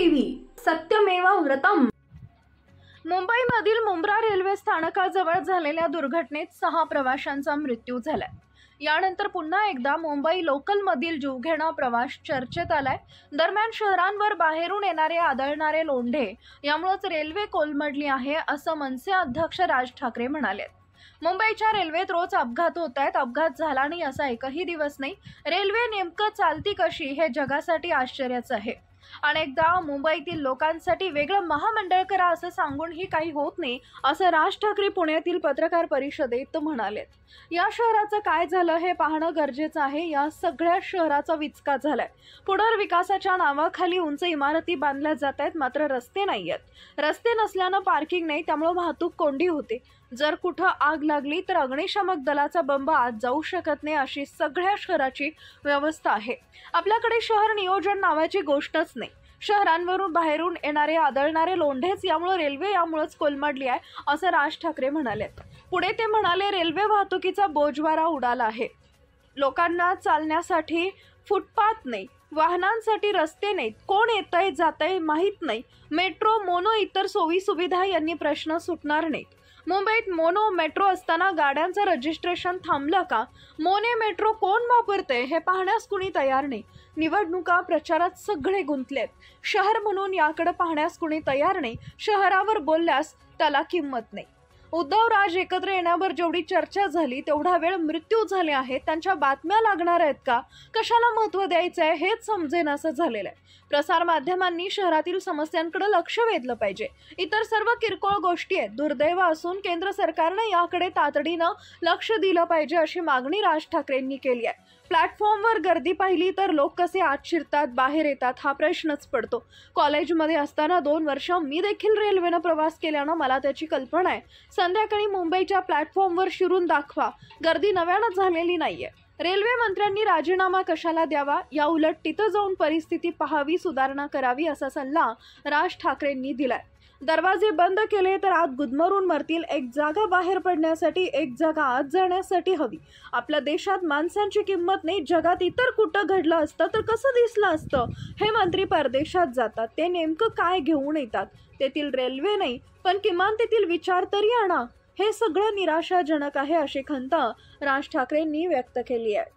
TV सत्यमेव व्रतम। मुंबईमधील Mumbra railway स्थानकाजवळ झालेल्या दुर्घटनेत 6 प्रवाशांचा मृत्यू झालाय। यानंतर पुन्हा एकदा मुंबई लोकलमधील जीवघेणा प्रवास चर्चेत आलाय। दरम्यान शहरांवर बाहेरून येणारे आदळणारे लोंढे यामुळेच रेल्वे कोलमडली आहे, असं मनसे अध्यक्ष राज ठाकरे म्हणाले। मुंबईच्या रेल्वेत रोज अपघात होत आहेत। अपघात झाला नाही असा एकही दिवस नाही। रेल्वे नेमकं चालती कशी हे जगासाठी आश्चर्याचं आहे। अनेकदा मुंबईतील लोकांसाठी वेगळं महामंडळ करा असं सांगूनही काही होत नाही, असं राज ठाकरे पुण्यातील पत्रकार परिषदेत म्हणाले। या शहराचं काय झालं हे पाहणं गरजेचं आहे। या सगळ्या शहराचा विचका झालाय। पुनर्विकासाच्या नावाखाली उंच इमारती बांधल्या जात आहेत, मात्र रस्ते नाहीयेत। रस्ते नसल्यानं पार्किंग नाही, त्यामुळे वाहतूक कोंडी होते। जर कुठं आग लागली तर अग्निशामक दलाचा बंब आत जाऊ शकत नाही, अशी सगळ्या शहराची व्यवस्था आहे। आपल्याकडे शहर नियोजन नावाची गोष्टच नाही। शहरांवरून बाहेरून येणारे आदळणारे लोंढेच यामुळे रेल्वे यामुळेच कोलमडली आहे, असं राज ठाकरे म्हणाले। पुढे ते म्हणाले, रेल्वे वाहतुकीचा बोजवारा उडाला आहे। लोकांना चालण्यासाठी फुटपाथ नाही, वाहनांसाठी रस्ते नाहीत, कोण येतंय जातंय माहीत नाही। मेट्रो, मोनो इतर सोयी सुविधा यांनी प्रश्न सुटणार नाहीत। मुंबईत मोनो मेट्रो असताना गाड्यांचं रजिस्ट्रेशन थांबलं का? मोने मेट्रो कोण वापरते हे पाहण्यास कुणी तयार नाही। निवडणुका प्रचारात सगळे गुंतलेत। शहर म्हणून याकडे पाहण्यास कुणी तयार नाही। शहरावर बोलल्यास त्याला किंमत नाही। उद्धव राज एकत्र येण्यावर जेवढी चर्चा झाली तेवढा वेळ मृत्यू झाले आहेत। त्यांच्या बातम्या लागणार आहेत का? कशाला महत्त्व द्यायचं आहे हेच समजेनासं झालेलं आहे। प्रसार माध्यमांनी शहरातील समस्यांकडे लक्ष वेधलं पाहिजे। इतर सर्व किरकोळ गोष्टी आहेत। दुर्दैव असून केंद्र सरकारने याकडे तातडीनं लक्ष दिलं पाहिजे, अशी मागणी राज ठाकरेंनी केली आहे। प्लॅटफॉर्मवर गर्दी पाहिली तर लोक कसे आत शिरतात बाहेर येतात हा प्रश्नच पडतो। कॉलेजमध्ये असताना 2 वर्ष मी देखील रेल्वेनं प्रवास केल्यानं मला त्याची कल्पना आहे। संध्याकाळी मुंबईच्या प्लॅटफॉर्मवर शिरून दाखवा, गर्दी नव्यानं झालेली नाहीये। रेल्वे मंत्र्यांनी राजीनामा कशाला द्यावा, या उलट तिथं जाऊन परिस्थिती पाहावी, सुधारणा करावी असा सल्ला राज ठाकरेंनी दिलाय। दरवाजे बंद केले तर आत गुदमरून मरतील। एक जागा बाहेर पडण्यासाठी एक जागा आत जाण्यासाठी हवी। आपल्या देशात माणसांची किंमत नाही, जगात इतर कुठं घडलं असतं तर कसं दिसलं असतं? हे मंत्री परदेशात जातात, ते नेमकं काय घेऊन येतात? तेथील रेल्वे नाही पण किमान तेथील विचार तरी आणा। हे सगळं निराशाजनक आहे, अशी खंत राज ठाकरेंनी व्यक्त केली आहे।